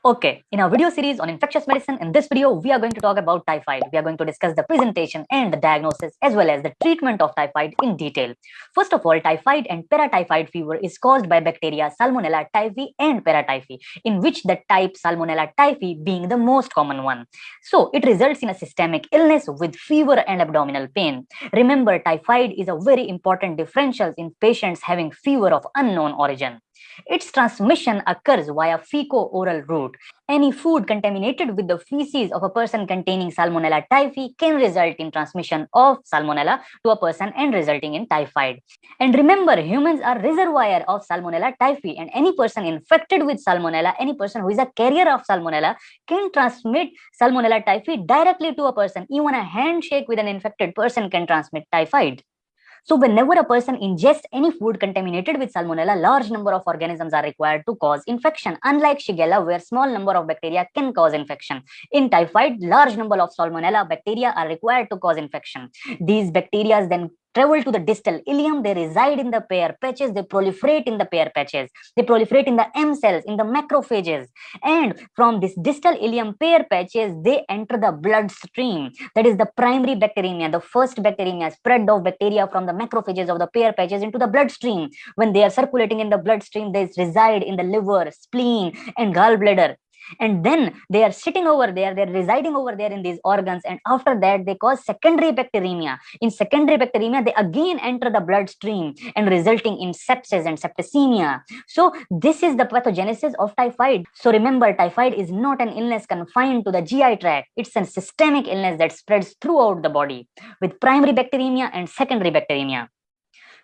Okay, in our video series on infectious medicine, in this video, we are going to talk about typhoid. We are going to discuss the presentation and the diagnosis as well as the treatment of typhoid in detail. First of all, typhoid and paratyphoid fever is caused by bacteria Salmonella Typhi and paratyphi, in which the type Salmonella Typhi being the most common one. So, it results in a systemic illness with fever and abdominal pain. Remember, typhoid is a very important differential in patients having fever of unknown origin. Its transmission occurs via fecal-oral route. Any food contaminated with the feces of a person containing Salmonella typhi can result in transmission of Salmonella to a person and resulting in typhoid. And remember, humans are reservoir of Salmonella typhi, and any person infected with Salmonella, any person who is a carrier of Salmonella can transmit Salmonella typhi directly to a person. Even a handshake with an infected person can transmit typhoid. So whenever a person ingests any food contaminated with Salmonella, large number of organisms are required to cause infection. Unlike Shigella, where small number of bacteria can cause infection. In typhoid, large number of Salmonella bacteria are required to cause infection. These bacteria then travel to the distal ileum, they reside in the pair patches, they proliferate in the pair patches, they proliferate in the M cells, in the macrophages, and from this distal ileum pair patches, they enter the bloodstream. That is the primary bacteremia, the first bacteremia, spread of bacteria from the macrophages of the pair patches into the bloodstream. When they are circulating in the bloodstream, they reside in the liver, spleen, and gallbladder. And then they are sitting over there, they're residing over there in these organs, and after that they cause secondary bacteremia. In secondary bacteremia, they again enter the bloodstream and resulting in sepsis and septicemia. So this is the pathogenesis of typhoid. So remember, typhoid is not an illness confined to the GI tract. It's a systemic illness that spreads throughout the body with primary bacteremia and secondary bacteremia.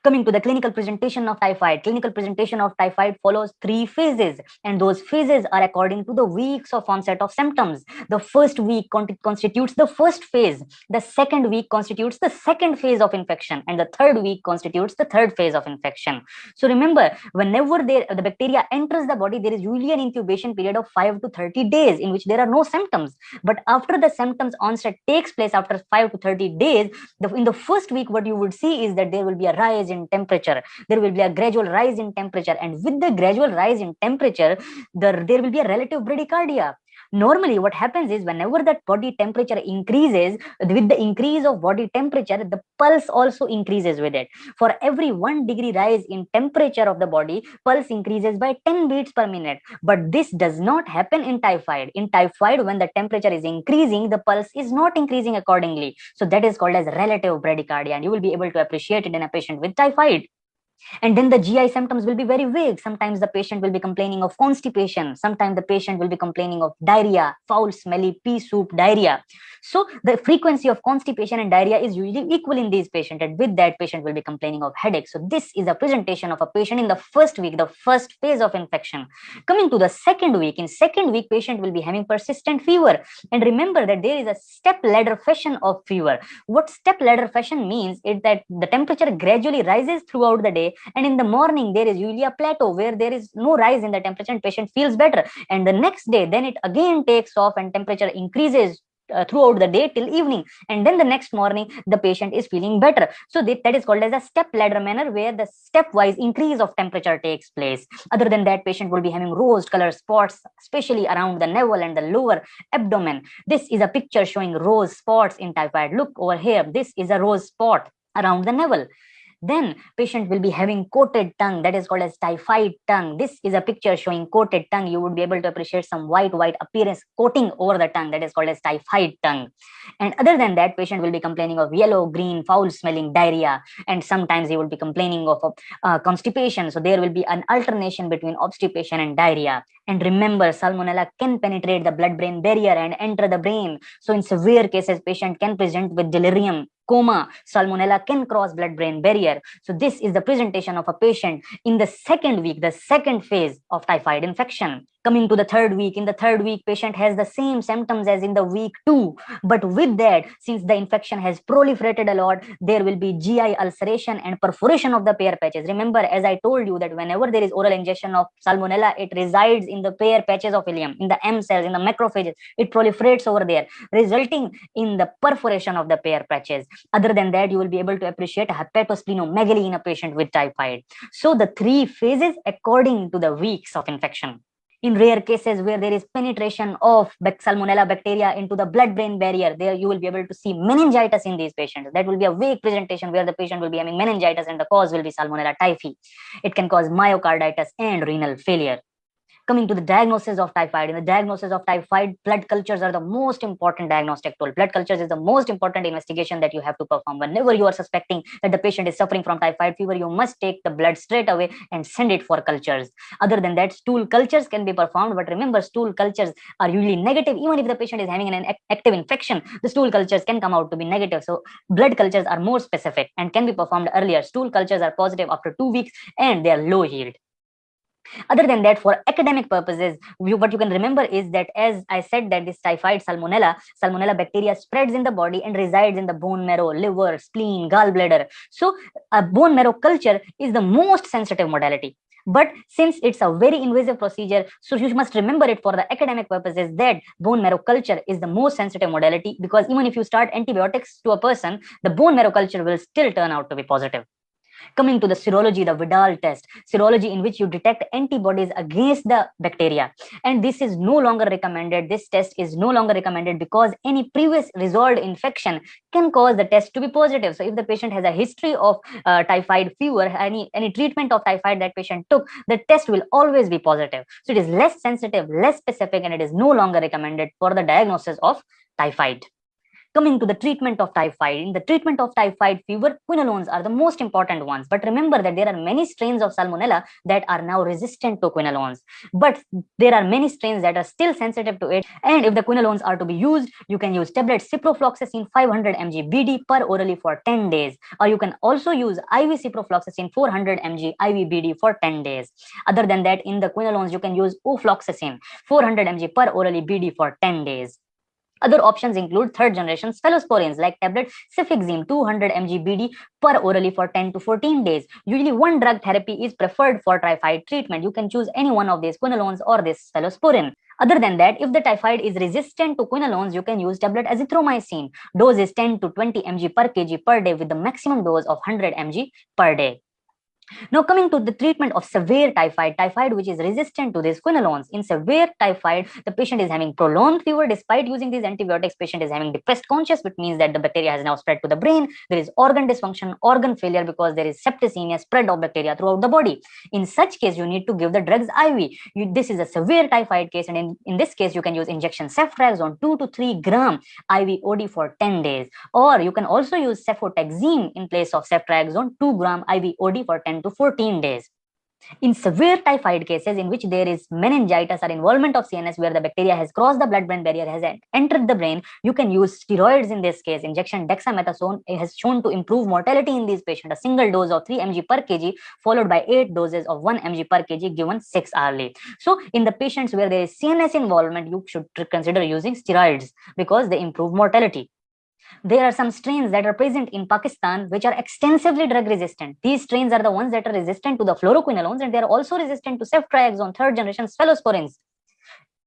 Coming to the clinical presentation of typhoid follows 3 phases, and those phases are according to the weeks of onset of symptoms. The first week constitutes the first phase, the second week constitutes the second phase of infection, and the third week constitutes the third phase of infection. So remember, whenever the bacteria enters the body, there is usually an incubation period of 5 to 30 days in which there are no symptoms. But after the symptoms onset takes place after 5 to 30 days, in the first week, what you would see is that there will be a rise in temperature. There will be a gradual rise in temperature, and with the gradual rise in temperature, there will be a relative bradycardia. Normally, what happens is whenever that body temperature increases, with the increase of body temperature, the pulse also increases with it. For every 1 degree rise in temperature of the body, pulse increases by 10 beats per minute. But this does not happen in typhoid. In typhoid, when the temperature is increasing, the pulse is not increasing accordingly. So that is called as relative bradycardia, and you will be able to appreciate it in a patient with typhoid. And then the GI symptoms will be very vague. Sometimes the patient will be complaining of constipation. Sometimes the patient will be complaining of diarrhea, foul, smelly pea soup diarrhea. So the frequency of constipation and diarrhea is usually equal in these patients, and with that, patient will be complaining of headache. So this is a presentation of a patient in the first week, the first phase of infection. Coming to the second week, in second week, patient will be having persistent fever. And remember that there is a step ladder fashion of fever. What step ladder fashion means is that the temperature gradually rises throughout the day, and in the morning there is usually a plateau where there is no rise in the temperature and patient feels better, and the next day then it again takes off and temperature increases throughout the day till evening, and then the next morning the patient is feeling better. So that is called as a step ladder manner, where the stepwise increase of temperature takes place. Other than that, patient will be having rose color spots, especially around the navel and the lower abdomen. This is a picture showing rose spots in typhoid. Look over here, this is a rose spot around the navel. Then patient will be having coated tongue, that is called as typhoid tongue. This is a picture showing coated tongue. You would be able to appreciate some white appearance coating over the tongue, that is called as typhoid tongue. And other than that, patient will be complaining of yellow, green, foul smelling diarrhea, and sometimes he will be complaining of constipation. So there will be an alternation between obstipation and diarrhea. And remember, Salmonella can penetrate the blood-brain barrier and enter the brain. So in severe cases, patient can present with delirium, coma. Salmonella can cross blood-brain barrier. So this is the presentation of a patient in the second week, the second phase of typhoid infection. Coming to the third week, in the third week, patient has the same symptoms as in the week 2. But with that, since the infection has proliferated a lot, there will be GI ulceration and perforation of the pair patches. Remember, as I told you, that whenever there is oral ingestion of Salmonella, it resides in the pair patches of ileum, in the M cells, in the macrophages. It proliferates over there, resulting in the perforation of the pair patches. Other than that, you will be able to appreciate hepatosplenomegaly in a patient with typhoid. So the 3 phases according to the weeks of infection. In rare cases where there is penetration of Salmonella bacteria into the blood-brain barrier, there you will be able to see meningitis in these patients. That will be a vague presentation where the patient will be having meningitis and the cause will be Salmonella Typhi. It can cause myocarditis and renal failure. Coming to the diagnosis of typhoid, in the diagnosis of typhoid, blood cultures are the most important diagnostic tool. Blood cultures is the most important investigation that you have to perform. Whenever you are suspecting that the patient is suffering from typhoid fever, you must take the blood straight away and send it for cultures. Other than that, stool cultures can be performed, but remember, stool cultures are usually negative. Even if the patient is having an active infection, the stool cultures can come out to be negative. So blood cultures are more specific and can be performed earlier. Stool cultures are positive after 2 weeks and they are low yield. Other than that, for academic purposes, what you can remember is that, as I said, that this typhoid salmonella bacteria spreads in the body and resides in the bone marrow, liver, spleen, gallbladder. So a bone marrow culture is the most sensitive modality. But since it's a very invasive procedure, so you must remember it for the academic purposes that bone marrow culture is the most sensitive modality, because even if you start antibiotics to a person, the bone marrow culture will still turn out to be positive. Coming to the serology, the Vidal test, serology in which you detect antibodies against the bacteria. And this is no longer recommended. This test is no longer recommended because any previous resolved infection can cause the test to be positive. So if the patient has a history of typhoid fever, any treatment of typhoid that patient took, the test will always be positive. So it is less sensitive, less specific, and it is no longer recommended for the diagnosis of typhoid. Coming to the treatment of typhoid, in the treatment of typhoid fever, quinolones are the most important ones. But remember that there are many strains of Salmonella that are now resistant to quinolones. But there are many strains that are still sensitive to it. And if the quinolones are to be used, you can use tablet ciprofloxacin 500 mg BD per orally for 10 days. Or you can also use IV ciprofloxacin 400 mg IV BD for 10 days. Other than that, in the quinolones, you can use ofloxacin 400 mg per orally BD for 10 days. Other options include third generation cephalosporins like tablet cefixime 200 mg BD per orally for 10 to 14 days. Usually one drug therapy is preferred for typhoid treatment. You can choose any one of these, quinolones or this cephalosporin. Other than that, if the typhoid is resistant to quinolones, you can use tablet azithromycin. Dose is 10 to 20 mg per kg per day with the maximum dose of 100 mg per day. Now coming to the treatment of severe typhoid which is resistant to these quinolones. In severe typhoid, the patient is having prolonged fever despite using these antibiotics. Patient is having depressed conscious, which means that the bacteria has now spread to the brain. There is organ dysfunction, organ failure, because there is septicemia, spread of bacteria throughout the body. In such case, you need to give the drugs IV. This is a severe typhoid case, and in this case, you can use injection ceftriaxone 2 to 3 gram IV OD for 10 days. Or you can also use cefotaxime in place of ceftriaxone 2 gram IV OD for 10 to 14 days. In severe typhoid cases in which there is meningitis or involvement of CNS, where the bacteria has crossed the blood-brain barrier, has entered the brain, you can use steroids in this case. Injection dexamethasone has shown to improve mortality in these patients. A single dose of 3 mg per kg followed by 8 doses of 1 mg per kg given 6 hourly. So in the patients where there is CNS involvement, you should consider using steroids because they improve mortality. There are some strains that are present in Pakistan which are extensively drug resistant. These strains are the ones that are resistant to the fluoroquinolones, and they are also resistant to ceftriaxone, third generation cephalosporins.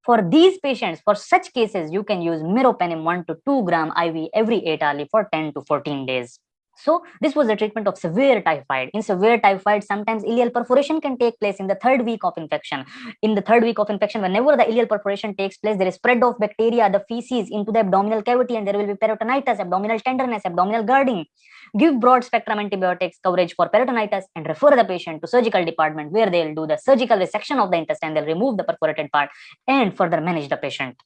For these patients, for such cases, you can use meropenem 1 to 2 gram IV every 8 hourly for 10 to 14 days. So this was the treatment of severe typhoid. In severe typhoid, sometimes ileal perforation can take place in the third week of infection. In the third week of infection, whenever the ileal perforation takes place, there is spread of bacteria, the feces into the abdominal cavity, and there will be peritonitis, abdominal tenderness, abdominal GERDing. Give broad spectrum antibiotics coverage for peritonitis and refer the patient to surgical department, where they will do the surgical resection of the intestine. They'll remove the perforated part and further manage the patient.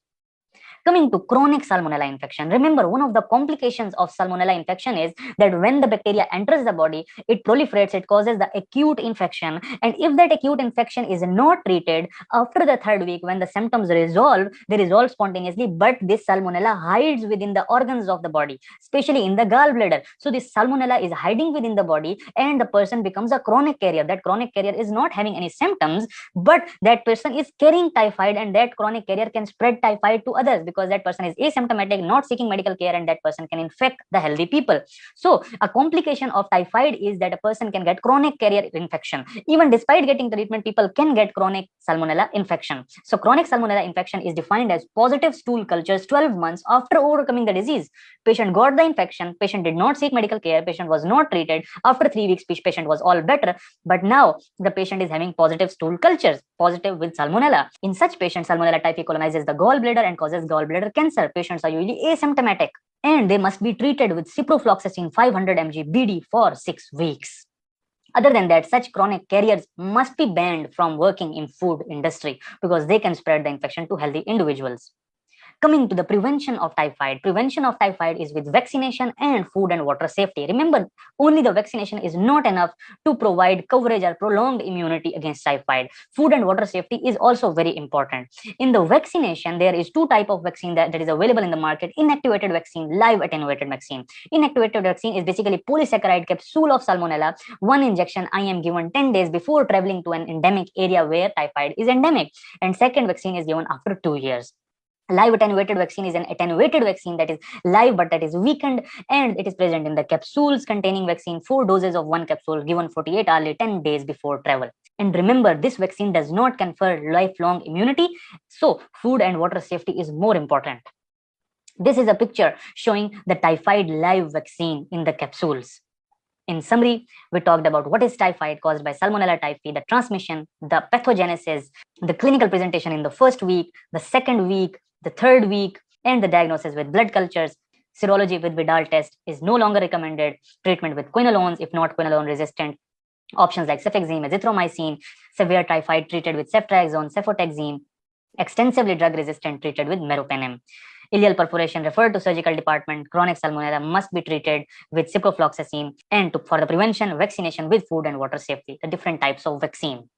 Coming to chronic salmonella infection, remember, one of the complications of salmonella infection is that when the bacteria enters the body, it proliferates, it causes the acute infection. And if that acute infection is not treated, after the third week, when the symptoms resolve, they resolve spontaneously, but this salmonella hides within the organs of the body, especially in the gallbladder. So this salmonella is hiding within the body, and the person becomes a chronic carrier. That chronic carrier is not having any symptoms, but that person is carrying typhoid, and that chronic carrier can spread typhoid to others, because that person is asymptomatic, not seeking medical care, and that person can infect the healthy people. So a complication of typhoid is that a person can get chronic carrier infection. Even despite getting treatment, people can get chronic salmonella infection. So chronic salmonella infection is defined as positive stool cultures 12 months after overcoming the disease. Patient got the infection, patient did not seek medical care, patient was not treated. After 3 weeks, patient was all better, but now the patient is having positive stool cultures, positive with salmonella. In such patients, Salmonella typhi colonizes the gallbladder and causes gallbladder cancer. Patients are usually asymptomatic and they must be treated with ciprofloxacin 500 mg BD for 6 weeks. Other than that, such chronic carriers must be banned from working in food industry because they can spread the infection to healthy individuals. Coming to the prevention of typhoid is with vaccination and food and water safety. Remember, only the vaccination is not enough to provide coverage or prolonged immunity against typhoid. Food and water safety is also very important. In the vaccination, there is 2 types of vaccine that is available in the market: inactivated vaccine, live attenuated vaccine. Inactivated vaccine is basically polysaccharide capsule of salmonella. One injection I am given 10 days before traveling to an endemic area where typhoid is endemic, and second vaccine is given after 2 years. Live attenuated vaccine is an attenuated vaccine that is live but that is weakened, and it is present in the capsules containing vaccine. 4 doses of one capsule given 48 hourly 10 days before travel. And remember, this vaccine does not confer lifelong immunity, so food and water safety is more important. This is a picture showing the typhoid live vaccine in the capsules. In summary, we talked about what is typhoid caused by Salmonella typhi, the transmission, the pathogenesis, the clinical presentation in the first week, the second week, the third week, and the diagnosis with blood cultures. Serology with Vidal test is no longer recommended. Treatment with quinolones if not quinolone resistant. Options like cefixime, azithromycin. Severe typhoid treated with ceftriaxone, cefotaxime. Extensively drug resistant treated with meropenem. Ileal perforation referred to surgical department. Chronic salmonella must be treated with ciprofloxacin, and for the prevention, vaccination with food and water safety, the different types of vaccine.